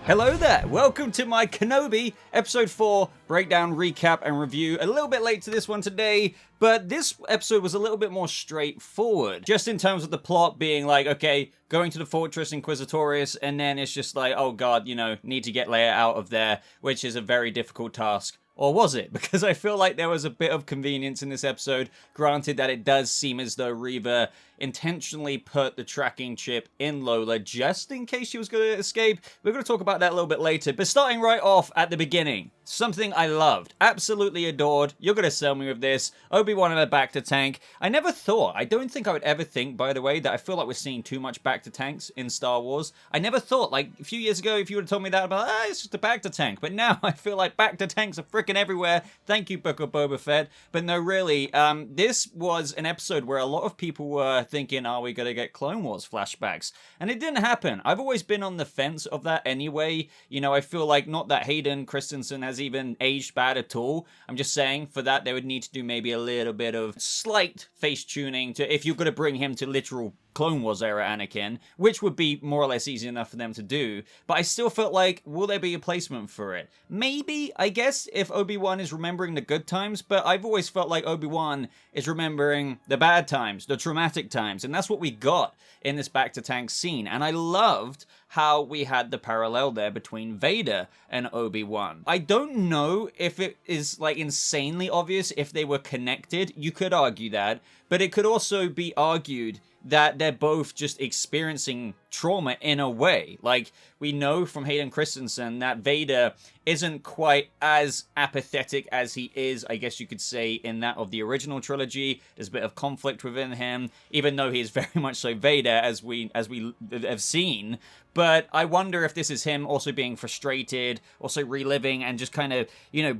Hello there, welcome to my Kenobi Episode 4 breakdown, recap, and review. A little bit late to this one today, but this episode was a little bit more straightforward. Just in terms of the plot being like, okay, going to the Fortress Inquisitorius, and then it's just like, oh god, need to get Leia out of there, which is a very difficult task. Or was it? Because I feel like there was a bit of convenience in this episode, granted that it does seem as though Reva intentionally put the tracking chip in Lola just in case she was going to escape. We're going to talk about that a little bit later, but starting right off at the beginning, something I loved, absolutely adored. You're going to sell me with this. Obi-Wan and a bacta tank. I never thought, I don't think I would ever think, by the way, that I feel like we're seeing too much bacta tanks in Star Wars. I never thought, like, a few years ago, if you would have told me that, I'd be like, it's just a bacta tank. But now I feel like bacta tanks are freaking everywhere. Thank you, Book of Boba Fett. But no, really, this was an episode where a lot of people were thinking, are we going to get Clone Wars flashbacks? And it didn't happen. I've always been on the fence of that anyway. I feel like not that Hayden Christensen has even aged bad at all. I'm just saying for that they would need to do maybe a little bit of slight face tuning to if you're going to bring him to literal Clone Wars era Anakin, which would be more or less easy enough for them to do. But I still felt like, will there be a placement for it? Maybe, I guess, if Obi-Wan is remembering the good times, but I've always felt like Obi-Wan is remembering the bad times, the traumatic times, and that's what we got in this bacta tank scene. And I loved how we had the parallel there between Vader and Obi-Wan. I don't know if it is like insanely obvious if they were connected. You could argue that, but it could also be argued that they're both just experiencing trauma in a way. Like, we know from Hayden Christensen that Vader isn't quite as apathetic as he is, I guess you could say, in that of the original trilogy. There's a bit of conflict within him, even though he is very much so Vader, as we have seen. But I wonder if this is him also being frustrated, also reliving and just kind of,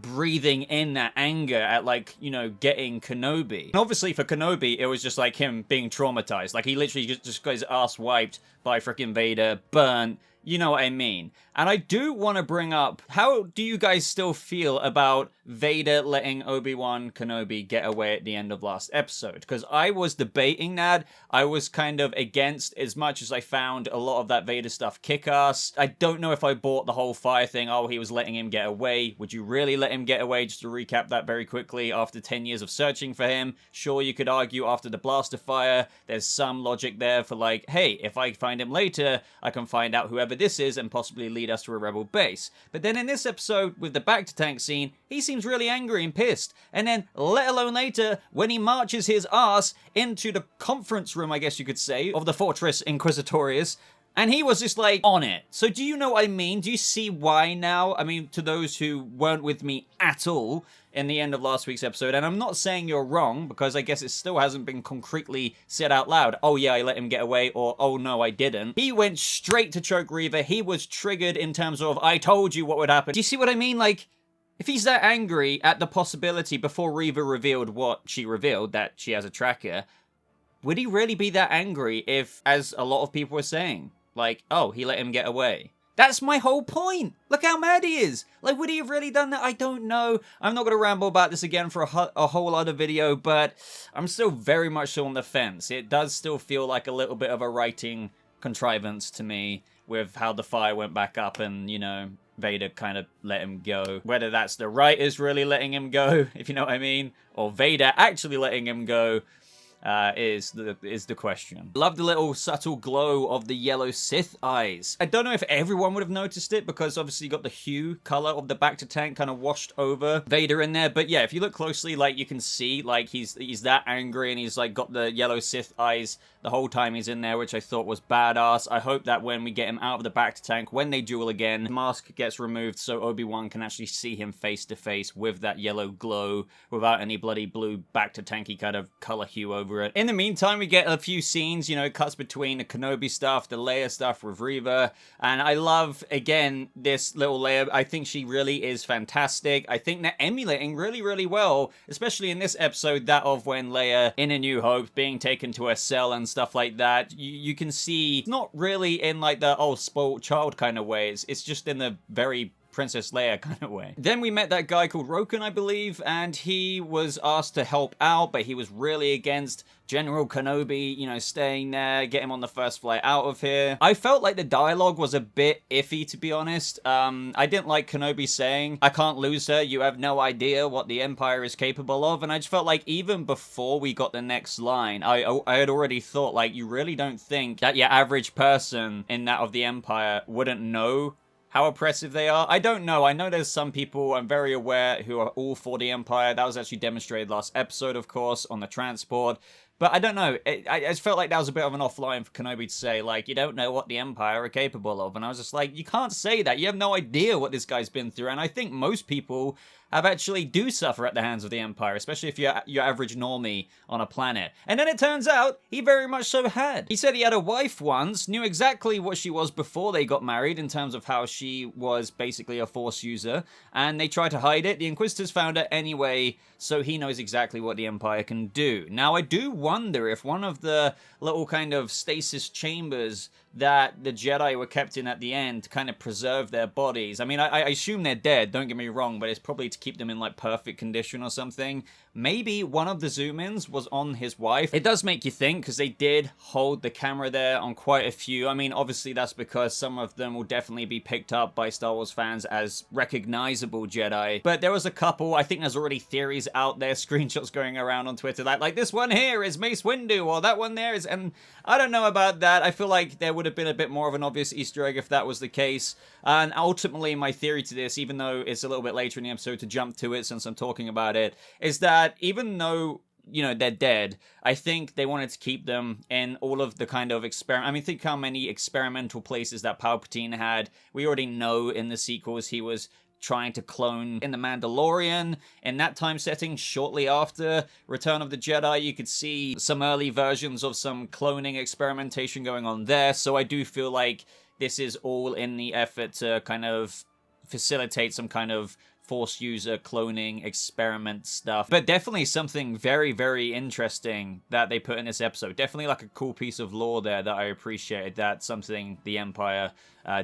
breathing in that anger at, like, getting Kenobi. And obviously for Kenobi, it was just like him being traumatized. Like, he literally just got his ass wiped by freaking Vader, burnt. You know what I mean? And I do want to bring up, how do you guys still feel about Vader letting Obi-Wan Kenobi get away at the end of last episode? Because I was debating that. I was kind of against, as much as I found a lot of that Vader stuff kick-ass. I don't know if I bought the whole fire thing. Oh, he was letting him get away. Would you really let him get away? Just to recap that very quickly, after 10 years of searching for him. Sure, you could argue after the blaster fire, there's some logic there for like, hey, if I find him later, I can find out whoever this is and possibly lead us to a rebel base. But then in this episode, with the bacta tank scene, he seems really angry and pissed. And then, let alone later, when he marches his ass into the conference room, I guess you could say, of the Fortress Inquisitorius, and he was just like, on it. So do you know what I mean? Do you see why now? I mean, to those who weren't with me at all in the end of last week's episode, and I'm not saying you're wrong, because I guess it still hasn't been concretely said out loud, oh yeah, I let him get away, or oh no, I didn't. He went straight to choke Reva. He was triggered in terms of, I told you what would happen. Do you see what I mean? Like, if he's that angry at the possibility before Reva revealed what she revealed, that she has a tracker, would he really be that angry if, as a lot of people were saying, like, oh, he let him get away? That's my whole point. Look how mad he is. Like, would he have really done that? I don't know. I'm not going to ramble about this again for a whole other video, but I'm still very much so on the fence. It does still feel like a little bit of a writing contrivance to me with how the fire went back up and, Vader kind of let him go. Whether that's the writers really letting him go, if you know what I mean, or Vader actually letting him go, is the question. Love the little subtle glow of the yellow Sith eyes. I don't know if everyone would have noticed it, because obviously you got the hue color of the bacta tank kind of washed over Vader in there. But yeah, if you look closely, like, you can see, like, he's that angry, and he's like got the yellow Sith eyes the whole time he's in there, which I thought was badass. I hope that when we get him out of the bacta tank, when they duel again, the mask gets removed so Obi-Wan can actually see him face to face with that yellow glow without any bloody blue bacta tanky kind of color hue over it. In the meantime, we get a few scenes, it cuts between the Kenobi stuff, the Leia stuff with Reva, and I love, again, this little Leia. I think she really is fantastic. I think they're emulating really, really well, especially in this episode, that of when Leia, in A New Hope, being taken to her cell and stuff like that. You can see, not really in like the, oh, spoiled child kind of ways. It's just in the very Princess Leia kind of way. Then we met that guy called Roken, I believe, and he was asked to help out, but he was really against General Kenobi, you know, staying there, get him on the first flight out of here. I felt like the dialogue was a bit iffy, to be honest. I didn't like Kenobi saying, "I can't lose her, you have no idea what the Empire is capable of," and I just felt like even before we got the next line, I had already thought, like, you really don't think that your average person in that of the Empire wouldn't know how oppressive they are? I don't know. I know there's some people, I'm very aware, who are all for the Empire. That was actually demonstrated last episode, of course, on the transport. But I don't know, I just felt like that was a bit of an offline for Kenobi to say, like, you don't know what the Empire are capable of. And I was just like, you can't say that. You have no idea what this guy's been through. And I think most people have actually do suffer at the hands of the Empire, especially if you're your average normie on a planet. And then it turns out he very much so had. He said he had a wife once, knew exactly what she was before they got married in terms of how she was basically a Force user, and they tried to hide it. The Inquisitors found her anyway, so he knows exactly what the Empire can do. Now, I do wonder if one of the little kind of stasis chambers that the Jedi were kept in at the end to kind of preserve their bodies. I mean, I assume they're dead, don't get me wrong, but it's probably to keep them in, like, perfect condition or something. Maybe one of the zoom-ins was on his wife. It does make you think, because they did hold the camera there on quite a few. I mean, obviously that's because some of them will definitely be picked up by Star Wars fans as recognizable Jedi. But there was a couple, I think there's already theories out there, screenshots going around on Twitter, that, like, this one here is Mace Windu, or that one there is... And I don't know about that. I feel like there would have been a bit more of an obvious Easter egg if that was the case. And ultimately, my theory to this, even though it's a little bit later in the episode to jump to it since I'm talking about it, is that even though, you know, they're dead, I think they wanted to keep them in all of the kind of experiment. I mean, think how many experimental places that Palpatine had. We already know in the sequels he was trying to clone in The Mandalorian. In that time setting, shortly after Return of the Jedi, you could see some early versions of some cloning experimentation going on there. So I do feel like this is all in the effort to kind of facilitate some kind of Force user cloning experiment stuff. But definitely something very, very interesting that they put in this episode. Definitely like a cool piece of lore there that I appreciated. That's something the Empire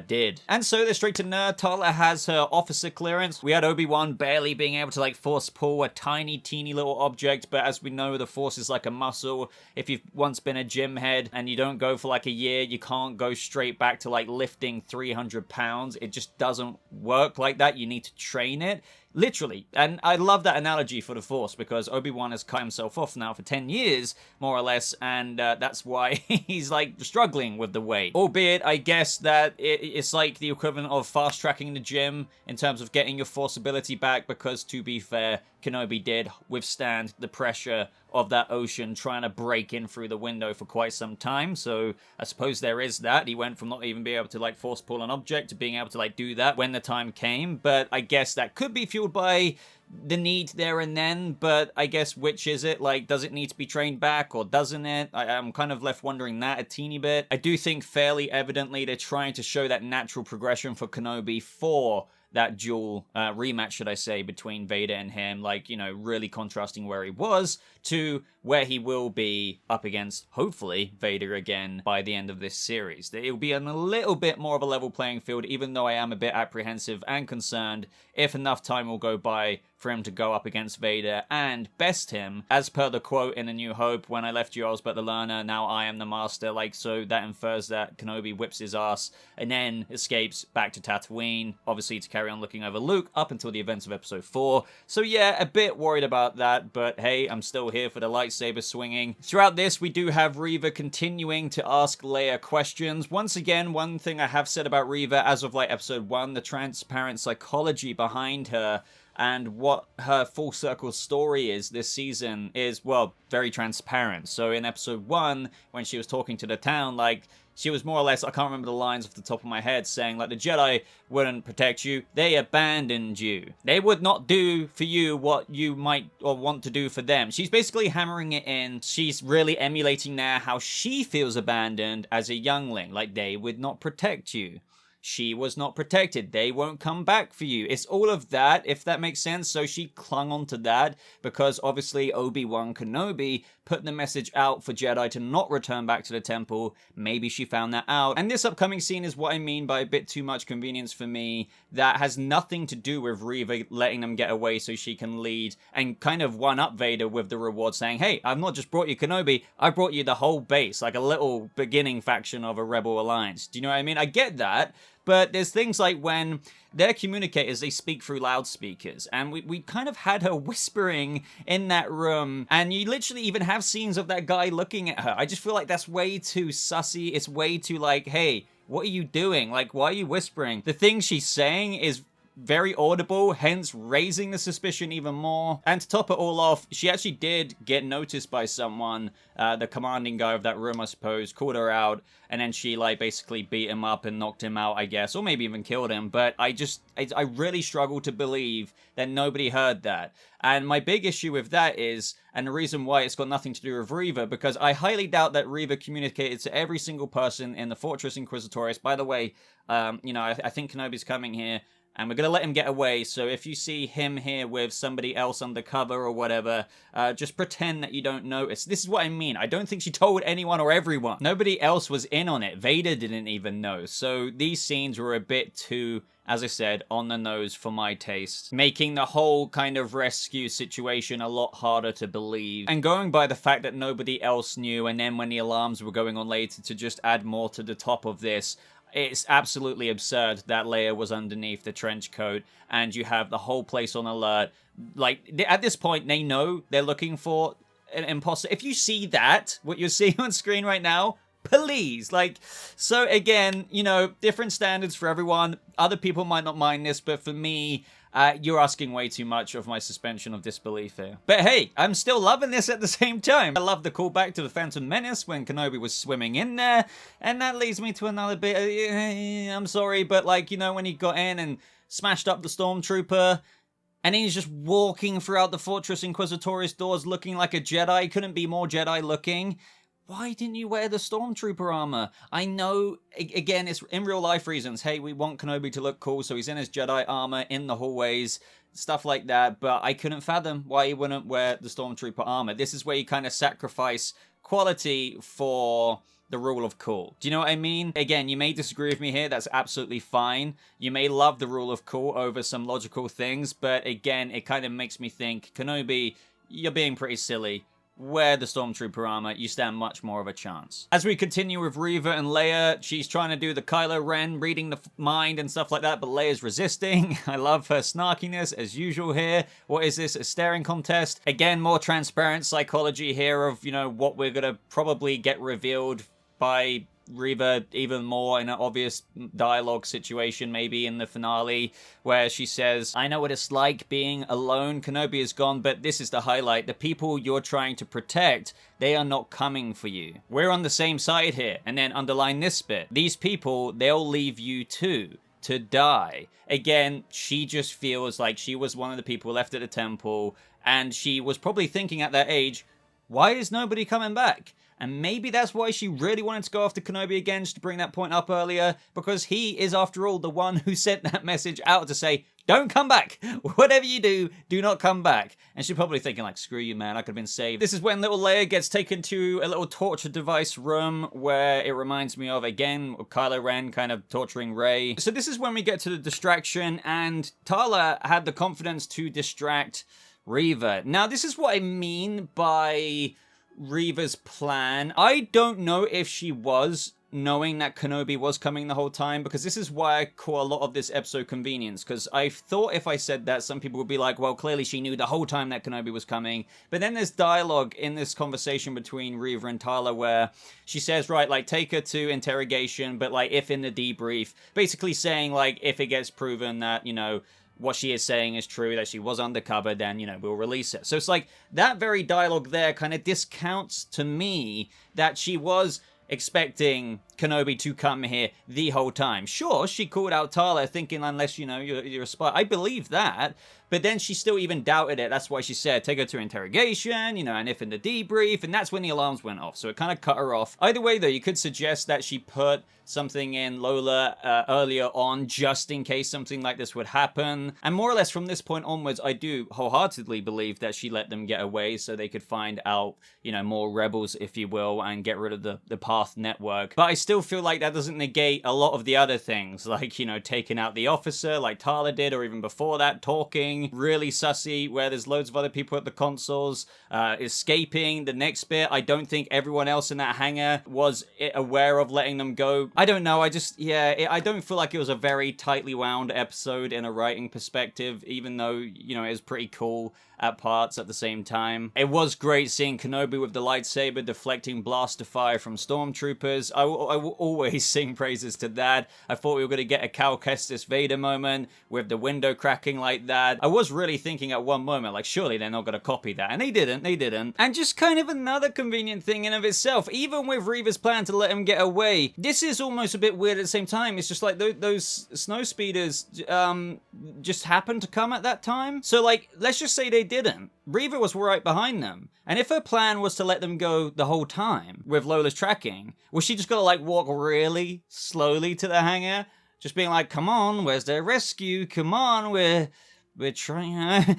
did. And so they're straight to nerd. Trilla has her officer clearance. We had Obi-Wan barely being able to, like, force pull a tiny, teeny little object, but as we know, the Force is like a muscle. If you've once been a gym head and you don't go for like a year, you can't go straight back to, like, lifting 300 pounds. It just doesn't work like that. You need to train it. Literally. And I love that analogy for the Force, because Obi-Wan has cut himself off now for 10 years, more or less, and that's why he's, like, struggling with the weight. Albeit, I guess that it's like the equivalent of fast-tracking the gym in terms of getting your Force ability back, because, to be fair, Kenobi did withstand the pressure of that ocean trying to break in through the window for quite some time, so I suppose there is that. He went from not even being able to, like, force pull an object to being able to, like, do that when the time came, but I guess that could be fueled by the need there and then, but I guess which is it? Like, does it need to be trained back, or doesn't it? I'm kind of left wondering that a teeny bit. I do think fairly evidently they're trying to show that natural progression for Kenobi for that dual rematch, should I say, between Vader and him, like, you know, really contrasting where he was to where he will be up against, hopefully, Vader again by the end of this series. It will be on a little bit more of a level playing field, even though I am a bit apprehensive and concerned if enough time will go by for him to go up against Vader and best him, as per the quote in A New Hope, when I left you I was but the learner, now I am the master. Like, so that infers that Kenobi whips his ass and then escapes back to Tatooine, obviously to carry on looking over Luke up until the events of episode 4. So yeah, a bit worried about that, but hey, I'm still here for the lightsaber swinging. Throughout this, we do have Reva continuing to ask Leia questions. Once again, one thing I have said about Reva as of, like, episode 1, the transparent psychology behind her and what her full circle story is this season is, well, very transparent. So in episode 1, when she was talking to the town, like, she was more or less, I can't remember the lines off the top of my head, saying, like, the Jedi wouldn't protect you, they abandoned you. They would not do for you what you might or want to do for them. She's basically hammering it in. She's really emulating now how she feels abandoned as a youngling, like, they would not protect you. she was not protected. They won't come back for you. It's all of that, if that makes sense. So she clung on to that because obviously Obi-Wan Kenobi put the message out for Jedi to not return back to the temple. Maybe she found that out. And this upcoming scene is what I mean by a bit too much convenience for me. That has nothing to do with Reva letting them get away so she can lead and kind of one-up Vader with the reward, saying, hey, I've not just brought you Kenobi, I brought you the whole base, like a little beginning faction of a Rebel Alliance. Do you know what I mean? I get that. But there's things like when their communicators, they speak through loudspeakers. And we kind of had her whispering in that room. And you literally even have scenes of that guy looking at her. I just feel like that's way too sussy. It's way too like, hey, what are you doing? Like, why are you whispering? The thing she's saying is very audible, hence raising the suspicion even more. And to top it all off, she actually did get noticed by someone, the commanding guy of that room, I suppose, called her out, and then she, like, basically beat him up and knocked him out, I guess, or maybe even killed him. But I really struggle to believe that nobody heard that. And my big issue with that is, and the reason why it's got nothing to do with Reva, because I highly doubt that Reva communicated to every single person in the Fortress Inquisitorius. By the way, you know, I think Kenobi's coming here, and we're going to let him get away, so if you see him here with somebody else undercover or whatever, just pretend that you don't notice. This is what I mean. I don't think she told anyone or everyone. Nobody else was in on it. Vader didn't even know. So these scenes were a bit too, as I said, on the nose for my taste, making the whole kind of rescue situation a lot harder to believe. And going by the fact that nobody else knew, and then when the alarms were going on later to just add more to the top of this, it's absolutely absurd that Leia was underneath the trench coat and you have the whole place on alert. Like, at this point, they know they're looking for an imposter. If you see that, what you're seeing on screen right now, please. Like, so again, you know, different standards for everyone. Other people might not mind this, but for me, you're asking way too much of my suspension of disbelief here. But hey, I'm still loving this at the same time. I love the callback to the Phantom Menace when Kenobi was swimming in there. And that leads me to another bit. I'm sorry, but like, you know, when he got in and smashed up the Stormtrooper, and he's just walking throughout the Fortress Inquisitorius doors looking like a Jedi. Couldn't be more Jedi looking. Why didn't you wear the Stormtrooper armor? I know, again, it's in real life reasons. Hey, we want Kenobi to look cool, so he's in his Jedi armor in the hallways, stuff like that. But I couldn't fathom why he wouldn't wear the Stormtrooper armor. This is where you kind of sacrifice quality for the rule of cool. Do you know what I mean? Again, you may disagree with me here. That's absolutely fine. You may love the rule of cool over some logical things. But again, it kind of makes me think, Kenobi, you're being pretty silly. Wear the Stormtrooper armor, you stand much more of a chance. As we continue with Reva and Leia, she's trying to do the Kylo Ren, reading the mind and stuff like that, but Leia's resisting. I love her snarkiness, as usual here. What is this, a staring contest? Again, more transparent psychology here of, you know, what we're gonna probably get revealed by Reva even more in an obvious dialogue situation, maybe in the finale, where she says, I know what it's like being alone. Kenobi is gone, but this is the highlight. The people you're trying to protect, they are not coming for you. We're on the same side here. And then underline this bit. These people, they'll leave you too, to die. Again, she just feels like she was one of the people left at the temple, and she was probably thinking at that age, why is nobody coming back? And maybe that's why she really wanted to go after Kenobi again, just to bring that point up earlier, because he is, after all, the one who sent that message out to say, don't come back. Whatever you do, do not come back. And she's probably thinking like, screw you, man, I could have been saved. This is when little Leia gets taken to a little torture device room where it reminds me of, again, Kylo Ren kind of torturing Rey. So this is when we get to the distraction, and Tala had the confidence to distract Reva. Now, this is what I mean by Reva's plan. I don't know if she was knowing that Kenobi was coming the whole time, because this is why I call a lot of this episode convenience, because I thought if I said that, some people would be like, well, clearly she knew the whole time that Kenobi was coming. But then there's dialogue in this conversation between Reva and Tala where she says, right, like, take her to interrogation, but like, if in the debrief, basically saying, like, if it gets proven that, you know, what she is saying is true, that she was undercover, then, you know, we'll release it. So it's like, that very dialogue there kind of discounts to me that she was expecting Kenobi to come here the whole time. Sure, she called out Tala thinking, unless, you know, you're a spy. I believe that. But then she still even doubted it. That's why she said, take her to interrogation, you know, and if in the debrief, and that's when the alarms went off. So it kind of cut her off. Either way, though, you could suggest that she put something in Lola earlier on, just in case something like this would happen. And more or less from this point onwards, I do wholeheartedly believe that she let them get away so they could find out, you know, more rebels, if you will, and get rid of the Path network. But I still feel like that doesn't negate a lot of the other things, like, you know, taking out the officer, like Tala did, or even before that, talking really sussy, where there's loads of other people at the consoles, escaping. The next bit, I don't think everyone else in that hangar was aware of letting them go. I don't know, I don't feel like it was a very tightly wound episode in a writing perspective, even though, you know, it was pretty cool at parts at the same time. It was great seeing Kenobi with the lightsaber deflecting blaster fire from stormtroopers. I will always sing praises to that. I thought we were going to get a Cal Kestis Vader moment with the window cracking like that. I was really thinking at one moment, like, surely they're not going to copy that. And they didn't. And just kind of another convenient thing in of itself. Even with Reva's plan to let him get away, this is almost a bit weird at the same time. It's just like those snow speeders just happened to come at that time. So, like, let's just say they didn't. Reva was right behind them. And if her plan was to let them go the whole time with Lola's tracking, was she just gonna, like, walk really slowly to the hangar? Just being like, come on, where's their rescue? Come on, we're trying.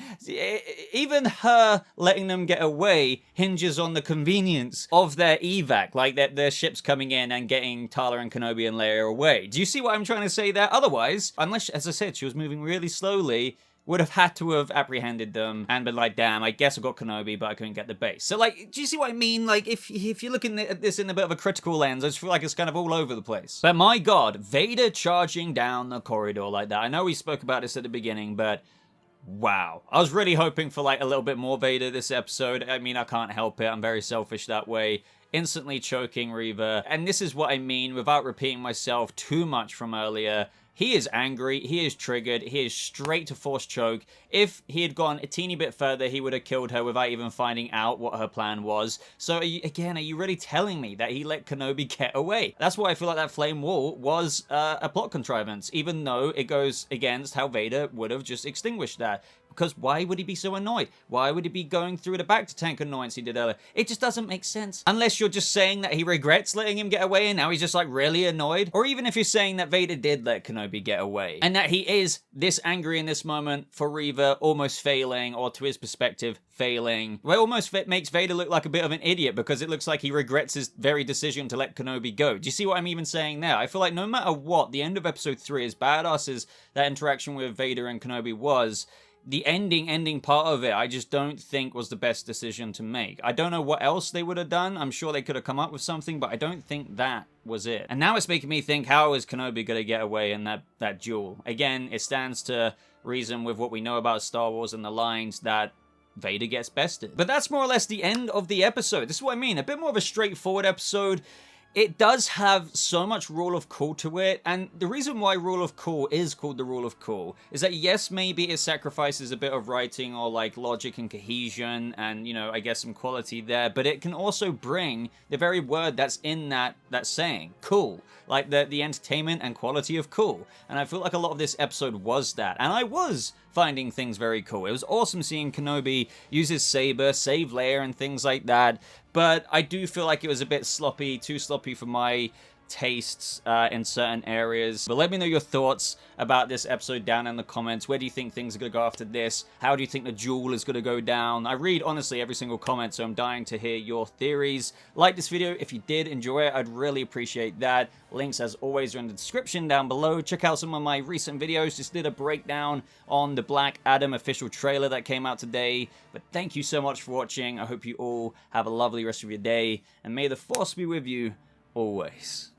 Even her letting them get away hinges on the convenience of their evac, like their ships coming in and getting Tala and Kenobi and Leia away. Do you see what I'm trying to say there? Otherwise, unless, as I said, she was moving really slowly, would have had to have apprehended them and been like, damn, I guess I got Kenobi, but I couldn't get the base. So, like, do you see what I mean? Like, if you're looking at this in a bit of a critical lens, I just feel like it's kind of all over the place. But my God, Vader charging down the corridor like that. I know we spoke about this at the beginning, but wow. I was really hoping for, like, a little bit more Vader this episode. I mean, I can't help it. I'm very selfish that way. Instantly choking Reva. And this is what I mean, without repeating myself too much from earlier. He is angry, he is triggered, he is straight to force choke. If he had gone a teeny bit further, he would have killed her without even finding out what her plan was. So again, are you really telling me that he let Kenobi get away? That's why I feel like that flame wall was a plot contrivance, even though it goes against how Vader would have just extinguished that. Because why would he be so annoyed? Why would he be going through the back to tank annoyance he did earlier? It just doesn't make sense. Unless you're just saying that he regrets letting him get away and now he's just like really annoyed. Or even if you're saying that Vader did let Kenobi get away. And that he is this angry in this moment for Reva almost failing, or to his perspective, failing. Well, it almost makes Vader look like a bit of an idiot because it looks like he regrets his very decision to let Kenobi go. Do you see what I'm even saying there? I feel like no matter what, the end of episode 3, as badass as that interaction with Vader and Kenobi was, the ending part of it, I just don't think was the best decision to make. I don't know what else they would have done. I'm sure they could have come up with something, but I don't think that was it. And now it's making me think, how is Kenobi going to get away in that duel? Again, it stands to reason with what we know about Star Wars and the lines that Vader gets bested. But that's more or less the end of the episode. This is what I mean. A bit more of a straightforward episode. It does have so much Rule of Cool to it, and the reason why Rule of Cool is called the Rule of Cool is that, yes, maybe it sacrifices a bit of writing or, like, logic and cohesion and, you know, I guess some quality there, but it can also bring the very word that's in that saying, cool. Like, the entertainment and quality of cool. And I feel like a lot of this episode was that, and I was finding things very cool. It was awesome seeing Kenobi use his saber, save Leia and things like that, but I do feel like it was a bit sloppy, too sloppy for my tastes in certain areas. But let me know your thoughts about this episode down in the comments. Where do you think things are going to go after this? How do you think the duel is going to go down? I read, honestly, every single comment, so I'm dying to hear your theories. Like this video if you did enjoy it. I'd really appreciate that. Links, as always, are in the description down below. Check out some of my recent videos. Just did a breakdown on the Black Adam official trailer that came out today. But thank you so much for watching. I hope you all have a lovely rest of your day, and may the Force be with you always.